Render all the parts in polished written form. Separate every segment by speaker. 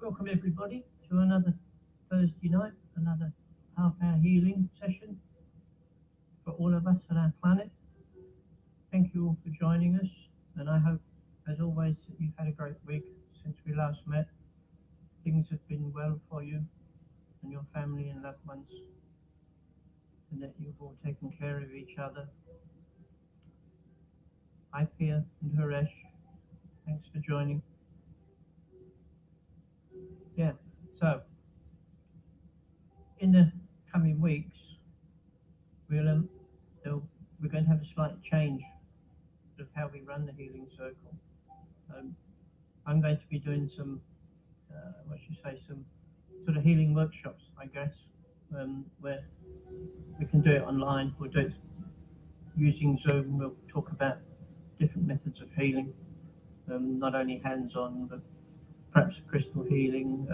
Speaker 1: Welcome everybody to another Thursday night, another half-hour healing session for all of us on our planet. Thank you all for joining us, and I hope, as always, that you've had a great week since we last met. Things have been well for you and your family and loved ones, and that you've all taken care of each other. Hi Pia and Haresh, thanks for joining. Yeah, so in the coming weeks, we're going to have a slight change of how we run the healing circle. I'm going to be doing some, some sort of healing workshops, I guess, where we can do it online. We'll do it using Zoom. We'll talk about different methods of healing, not only hands-on, but perhaps crystal healing,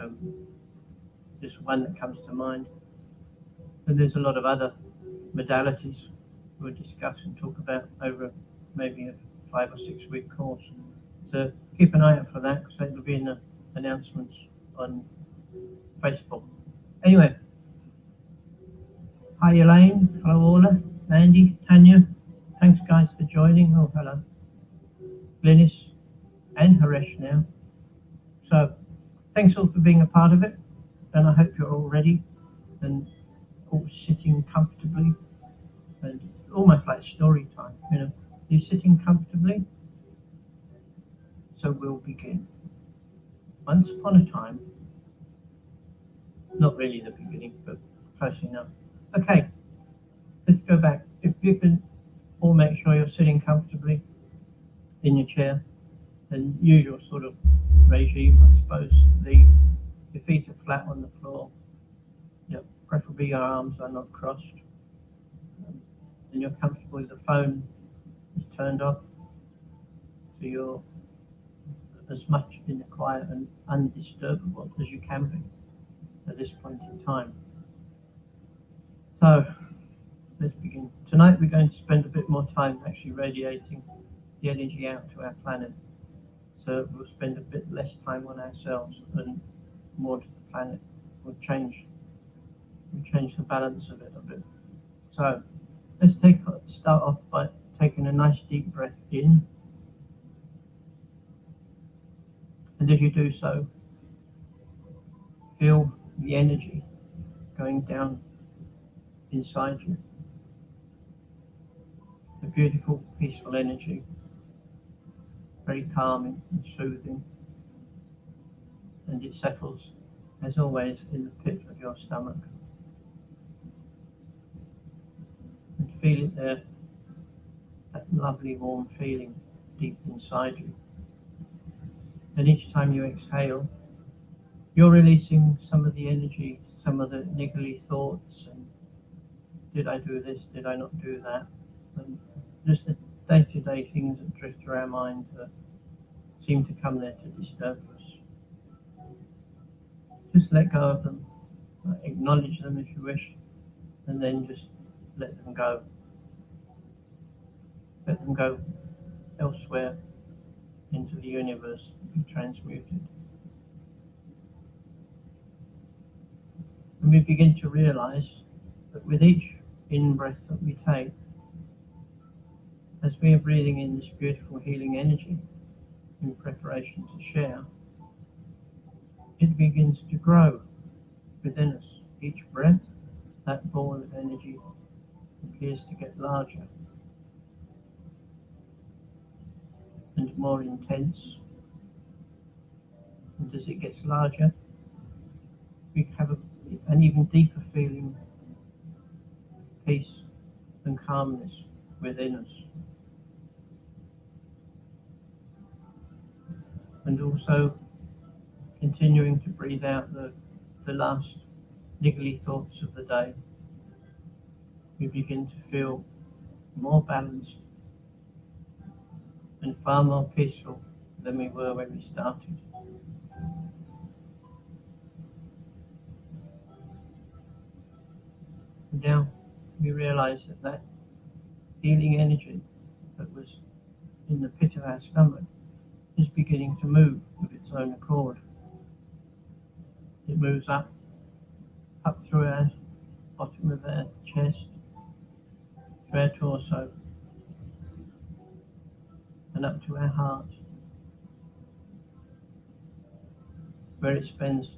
Speaker 1: just one that comes to mind. And there's a lot of other modalities we'll discuss and talk about over maybe a 5 or 6 week course. So keep an eye out for that, because it'll be in the announcements on Facebook. Anyway, hi Elaine, hello Orla, Andy, Tanya, thanks guys for joining. Oh, hello. Glynis and Haresh now. So thanks all for being a part of it, and I hope you're all ready and all sitting comfortably, and almost like story time, you know. You're sitting comfortably, so we'll begin. Once upon a time, not really the beginning, but close enough. Okay, let's go back. If you can all make sure you're sitting comfortably in your chair, and use your sort of regime, I suppose. Your feet are flat on the floor. Yep, preferably your arms are not crossed. And you're comfortable with the phone is turned off, so you're as much in the quiet and undisturbable as you can be at this point in time. So let's begin. Tonight we're going to spend a bit more time actually radiating the energy out to our planet. So we'll spend a bit less time on ourselves and more to the planet. We'll change the balance of it a bit. So let's start off by taking a nice deep breath in. And as you do so, feel the energy going down inside you. A beautiful, peaceful energy, very calming and soothing. And it settles, as always, in the pit of your stomach. And feel it there, that lovely warm feeling deep inside you. And each time you exhale, you're releasing some of the energy, some of the niggly thoughts, and did I do this, did I not do that? And just the day-to-day things that drift through our minds that seem to come there to disturb us. Just let go of them, acknowledge them if you wish, and then just let them go. Let them go elsewhere into the universe, be transmuted. And we begin to realize that with each in-breath that we take, as we are breathing in this beautiful healing energy in preparation to share, it begins to grow within us. Each breath, that ball of energy appears to get larger and more intense. And as it gets larger, we have an even deeper feeling of peace and calmness within us. And also continuing to breathe out the last niggly thoughts of the day, we begin to feel more balanced and far more peaceful than we were when we started. And now we realize that healing energy that was in the pit of our stomach is beginning to move of its own accord. It moves up through our bottom of our chest, through our torso, and up to our heart, where it spends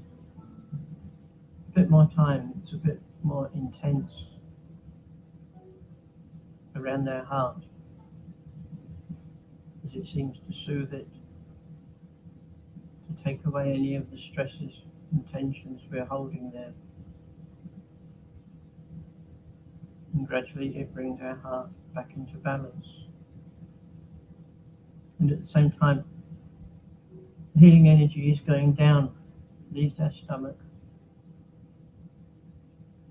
Speaker 1: a bit more time. It's a bit more intense around our heart, as it seems to soothe it, to take away any of the stresses and tensions we're holding there. And gradually it brings our heart back into balance. And at the same time, the healing energy is going down, leaves our stomach,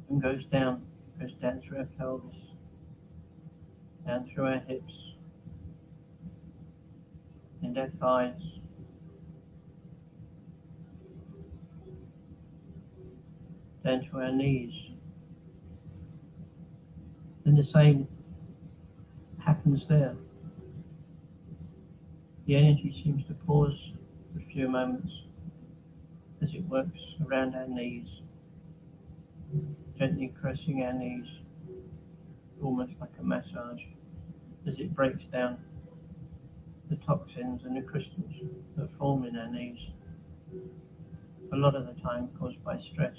Speaker 1: and goes down through our pelvis, down through our hips, and our thighs, down to our knees. And the same happens there. The energy seems to pause for a few moments as it works around our knees, gently caressing our knees, almost like a massage, as it breaks down the toxins and the crystals that form in our knees, a lot of the time caused by stress.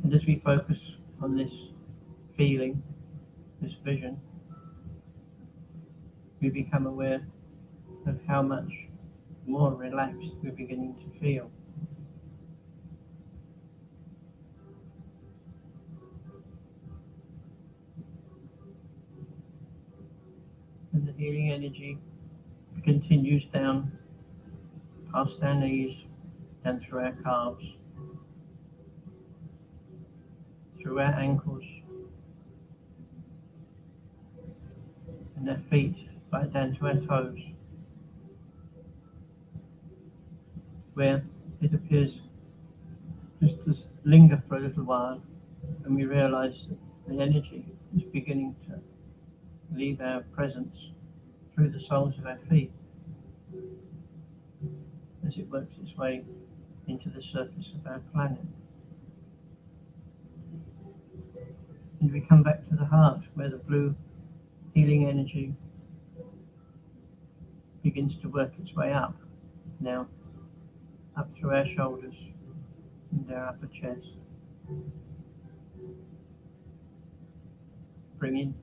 Speaker 1: And as we focus on this feeling, this vision, we become aware of how much more relaxed we're beginning to feel. And the healing energy continues down past our knees, down through our calves, through our ankles, and our feet, right down to our toes, where it appears just to linger for a little while, and we realize that the energy is beginning to leave our presence through the soles of our feet as it works its way into the surface of our planet. And we come back to the heart, where the blue healing energy begins to work its way up, now up through our shoulders and our upper chest, bringing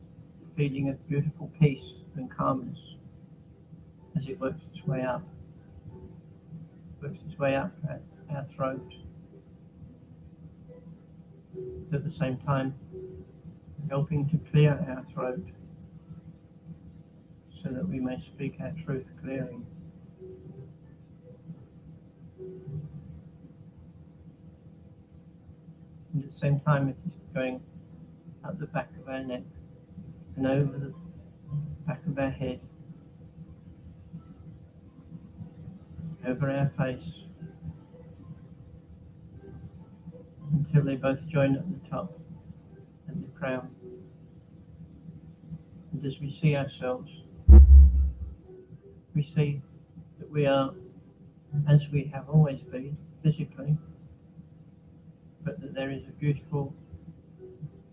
Speaker 1: a feeling of beautiful peace and calmness as it works its way up our throat, at the same time helping to clear our throat so that we may speak our truth clearly. And at the same time it is going up the back of our neck and over the back of our head, over our face, until they both join at the top, at the crown. And as we see ourselves, we see that we are as we have always been, physically, but that there is a beautiful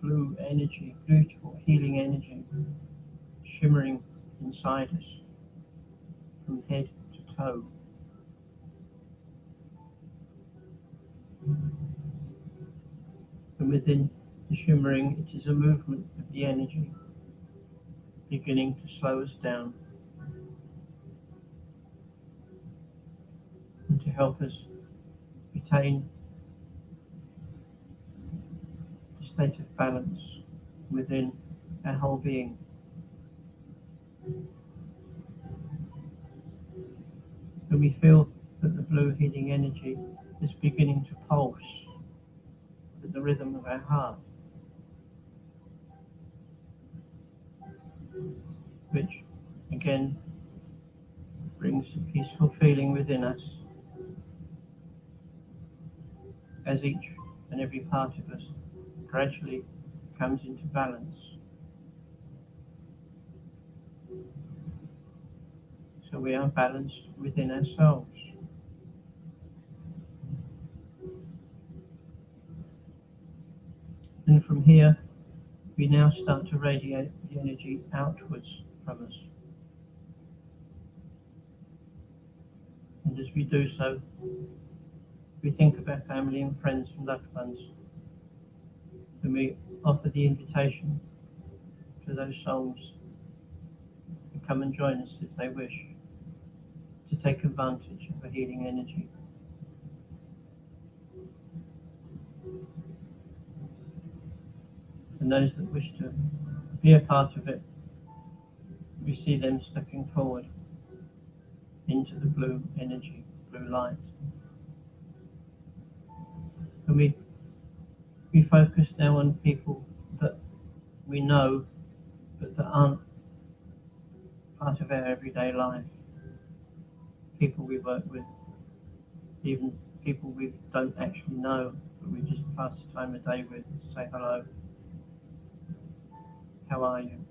Speaker 1: blue energy, beautiful healing energy shimmering inside us from head to toe. And within the shimmering, it is a movement of the energy beginning to slow us down and to help us retain a state of balance within our whole being. And we feel that the blue healing energy is beginning to pulse with the rhythm of our heart, which again brings a peaceful feeling within us as each and every part of us gradually comes into balance. So so we are balanced within ourselves. And from here, we now start to radiate the energy outwards from us. And as we do so, we think of our family and friends and loved ones, and we offer the invitation to those souls to come and join us if they wish, to take advantage of the healing energy. And those that wish to be a part of it, we see them stepping forward into the blue energy, blue light. And we focus now on people that we know but that aren't part of our everyday life. People we work with, even people we don't actually know, but we just pass the time of day with, say hello. How are you?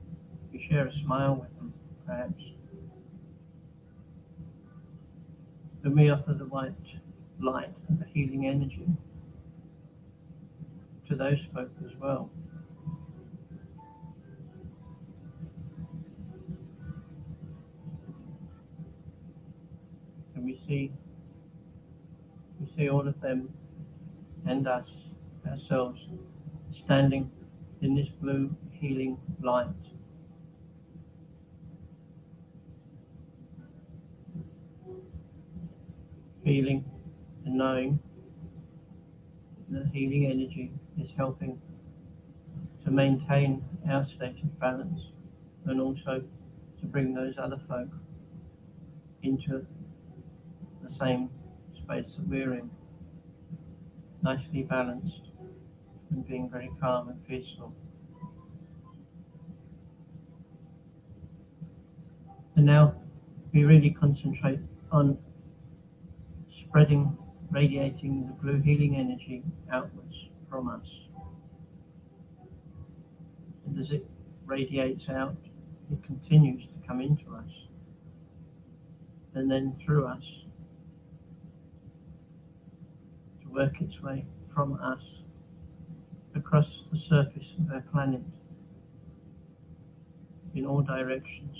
Speaker 1: You share a smile with them, perhaps. And we offer the white light and the healing energy to those folk as well. And we see all of them and us, ourselves, standing in this blue healing light. Feeling and knowing that the healing energy is helping to maintain our state of balance and also to bring those other folk into the same space that we're in, nicely balanced and being very calm and peaceful. And now we really concentrate on spreading, radiating the blue healing energy outwards from us. And as it radiates out, it continues to come into us, and then through us, to work its way from us across the surface of our planet in all directions.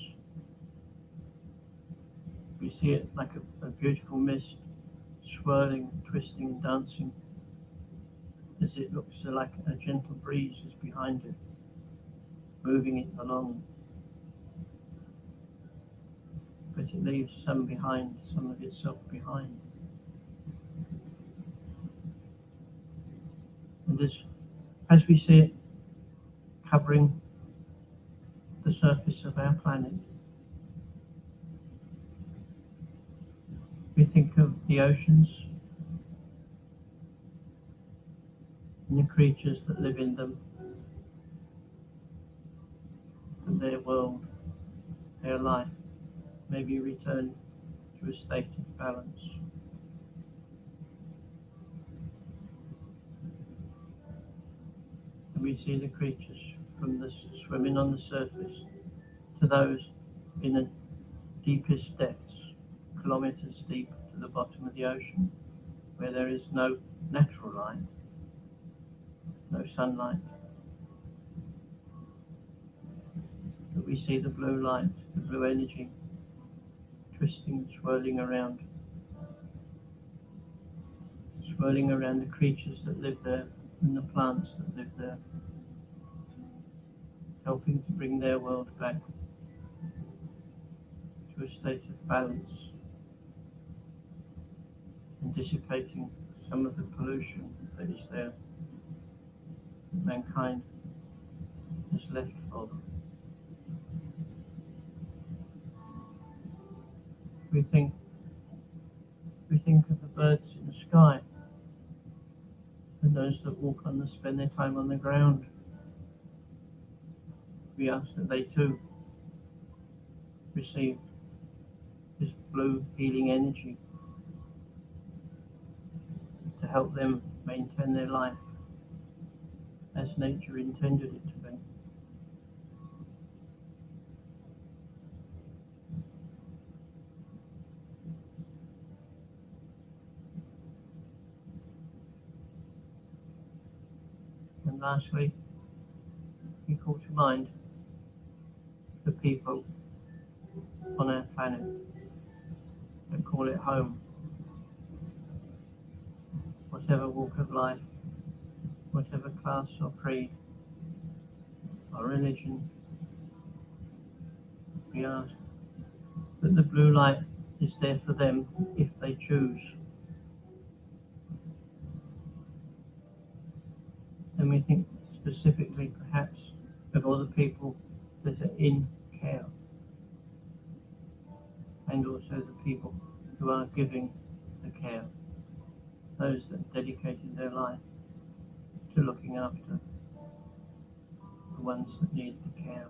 Speaker 1: We see it like a beautiful mist, swirling, twisting, dancing, as it looks like a gentle breeze is behind it, moving it along. But it leaves some behind, some of itself behind. And as we see it covering the surface of our planet, we think of the oceans and the creatures that live in them, and their world, their life, may be returned to a state of balance. And we see the creatures from the swimming on the surface to those in the deepest depths, kilometers deep to the bottom of the ocean, where there is no natural light, no sunlight. But we see the blue light, the blue energy, twisting, swirling around the creatures that live there and the plants that live there, helping to bring their world back to a state of balance and dissipating some of the pollution that is there that mankind is left of. We think of the birds in the sky and those that spend their time on the ground. We ask that they too receive this blue healing energy to help them maintain their life as nature intended it to be. And lastly, we call to mind the people on our planet that call it home, whatever walk of life, whatever class or creed or religion. We ask that the blue light is there for them if they choose. And we think specifically perhaps of all the people that are in care, and also the people who are giving the care, those that dedicated their life to looking after the ones that need the care.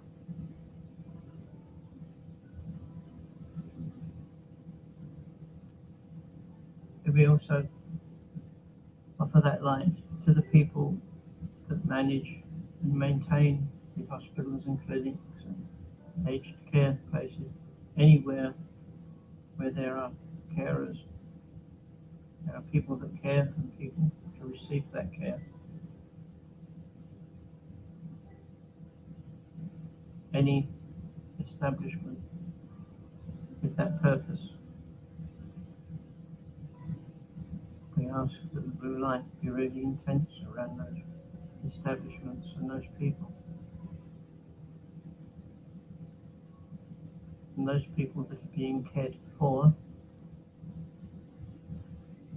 Speaker 1: And we also offer that light to the people that manage and maintain the hospitals and clinics and aged care places, anywhere where there are carers. There are people that care and people to receive that care. Any establishment with that purpose, we ask that the blue light be really intense around those establishments and those people. And those people that are being cared for,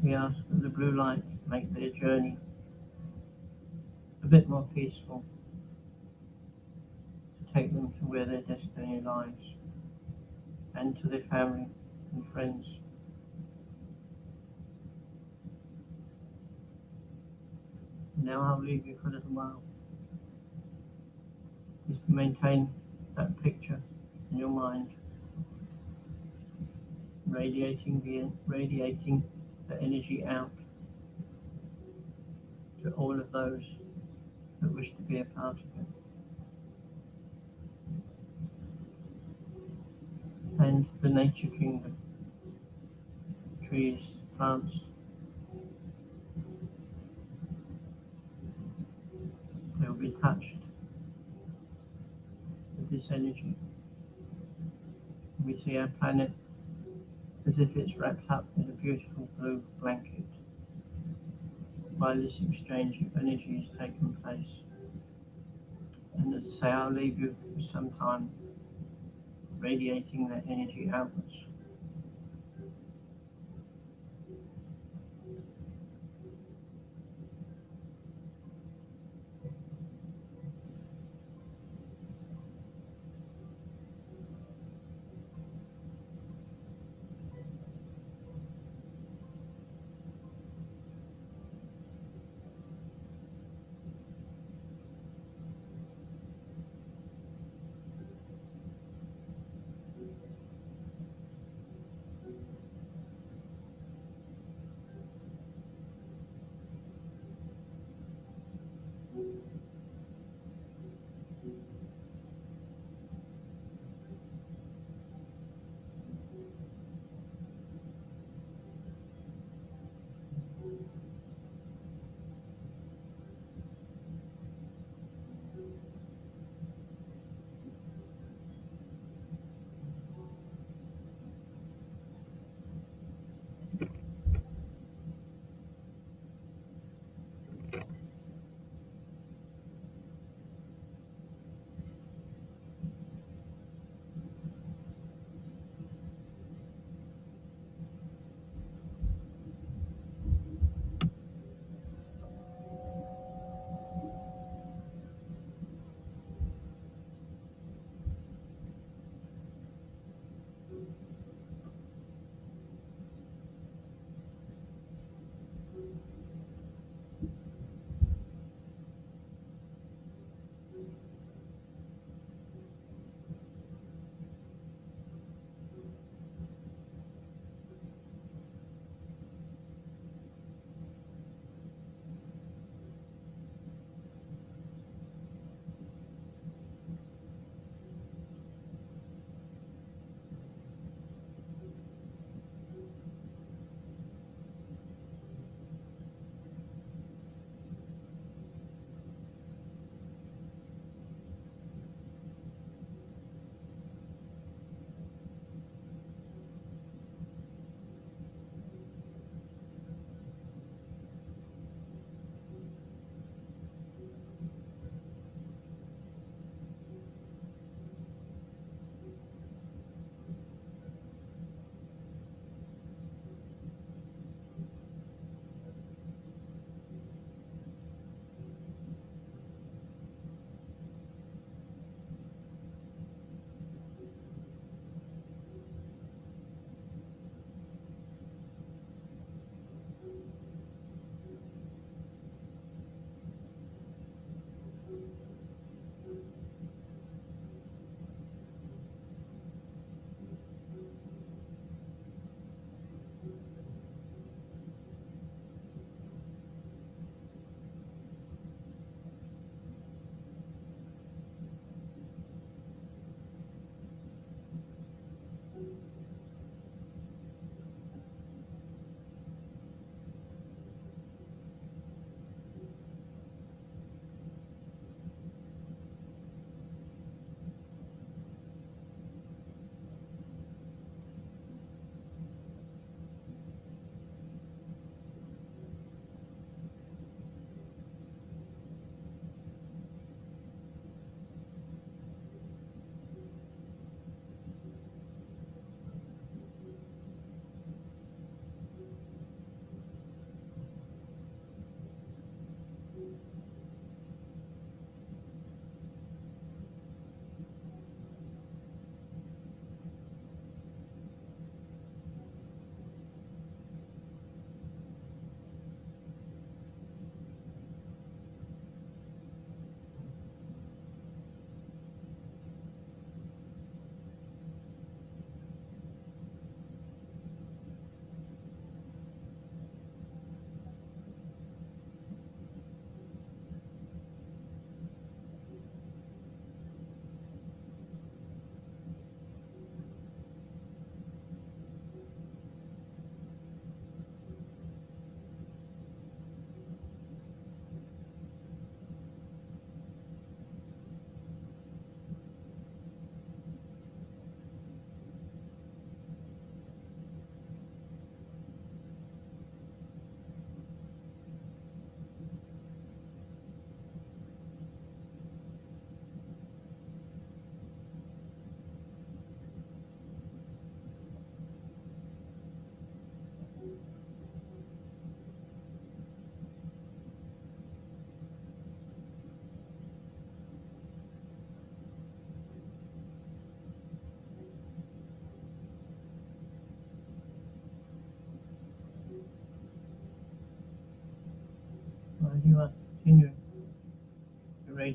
Speaker 1: we ask that the blue light make their journey a bit more peaceful, to take them to where their destiny lies, and to their family and friends. Now I'll leave you for a little while, just to maintain that picture in your mind, radiating the energy out to all of those that wish to be a part of it. And the nature kingdom, trees, plants, they will be touched with this energy. We see our planet as if it's wrapped up in a beautiful blue blanket while this exchange of energy has taken place. And as I say, I'll leave you for some time radiating that energy outwards.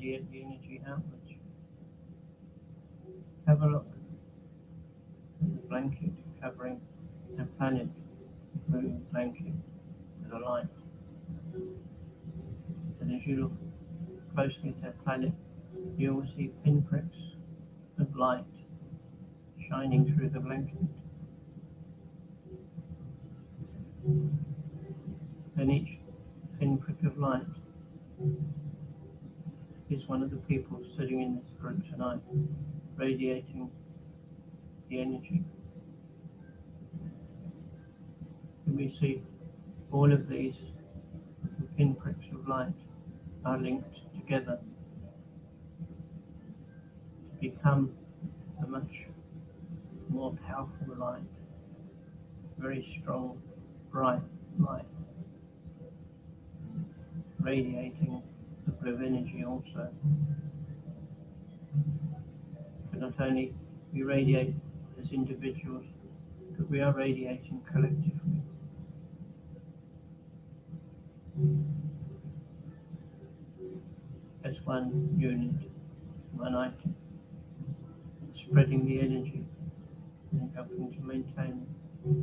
Speaker 1: radiate the energy outwards. Have a look at the blanket covering the planet, blue blanket with a light. And as you look closely at that planet, you will see pinpricks of light shining through the blanket. And each pinprick of light is one of the people sitting in this group tonight, radiating the energy. And we see all of these pinpricks of light are linked together to become a much more powerful light, very strong, bright light, radiating the blue energy also. But not only we radiate as individuals, but we are radiating collectively. As one unit, one item, spreading the energy and helping to maintain it.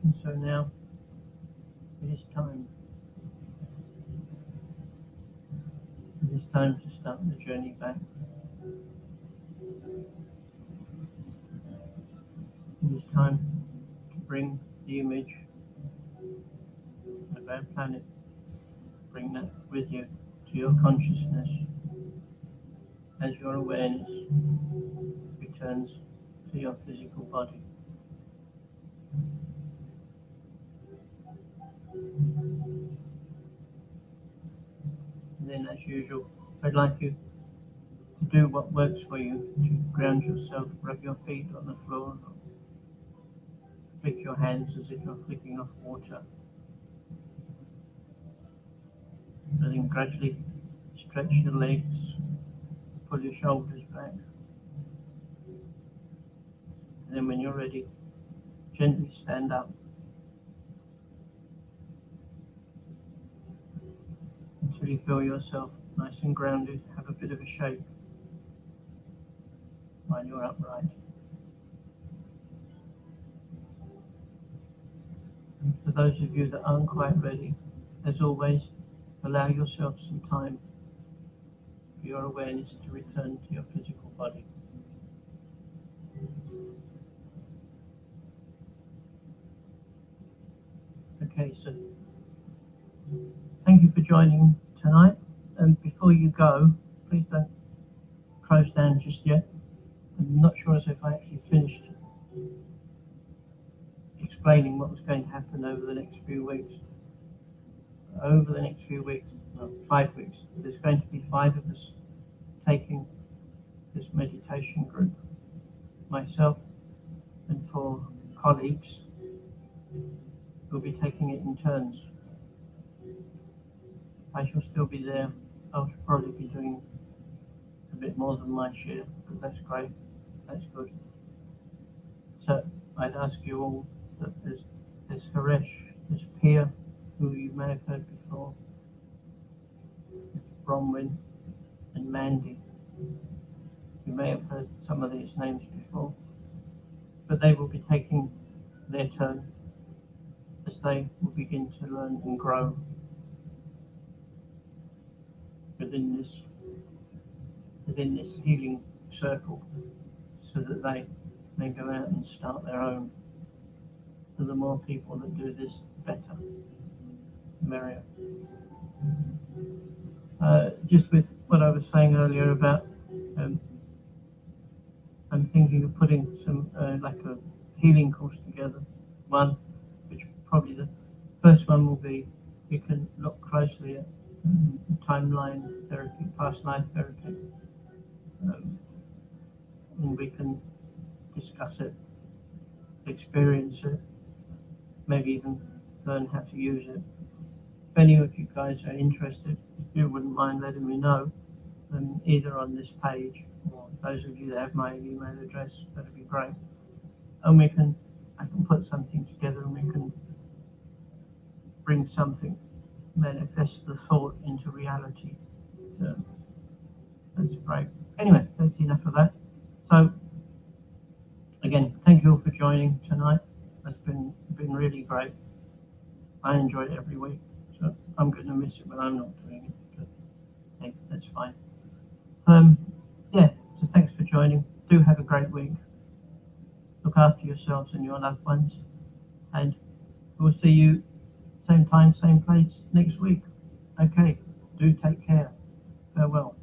Speaker 1: And so now it is time. It is time to start the journey back. It is time to bring the image of our planet, bring that with you to your consciousness as your awareness returns to your physical body. And then, as usual, I'd like you to do what works for you, to ground yourself, rub your feet on the floor, flick your hands as if you're flicking off water. And then gradually stretch your legs, pull your shoulders back. And then when you're ready, gently stand up until you feel yourself nice and grounded, have a bit of a shake while you're upright. And for those of you that aren't quite ready, as always, allow yourself some time for your awareness to return to your physical body. Okay, so thank you for joining tonight. And before you go, please don't close down just yet. I'm not sure as if I actually finished explaining what was going to happen over the next few weeks. Over the next few weeks, no, 5 weeks, there's going to be 5 of us taking this meditation group. Myself and 4 colleagues will be taking it in turns. I shall still be there. I'll probably be doing a bit more than my share, but that's great. That's good. So I'd ask you all that there's Haresh, there's Pia, who you may have heard before, there's Bronwyn and Mandy. You may have heard some of these names before, but they will be taking their turn as they will begin to learn and grow within this healing circle, so that they may go out and start their own. And the more people that do this, the better, the merrier. Just with what I was saying earlier about, I'm thinking of putting some like a healing course together. One, which probably the first one will be, we can look closely at timeline therapy, past life therapy, and we can discuss it, experience it, maybe even learn how to use it. If any of you guys are interested, if you wouldn't mind letting me know, either on this page or those of you that have my email address, that'd be great. And I can put something together and we can bring something, manifest the thought into reality. So that's great. Anyway, that's enough of that. So again, thank you all for joining tonight. That's been really great. I enjoy it every week, so I'm going to miss it when I'm not doing it, but hey, that's fine. So thanks for joining. Do have a great week. Look after yourselves and your loved ones, and we'll see you same time, same place next week. Okay, do take care. Farewell.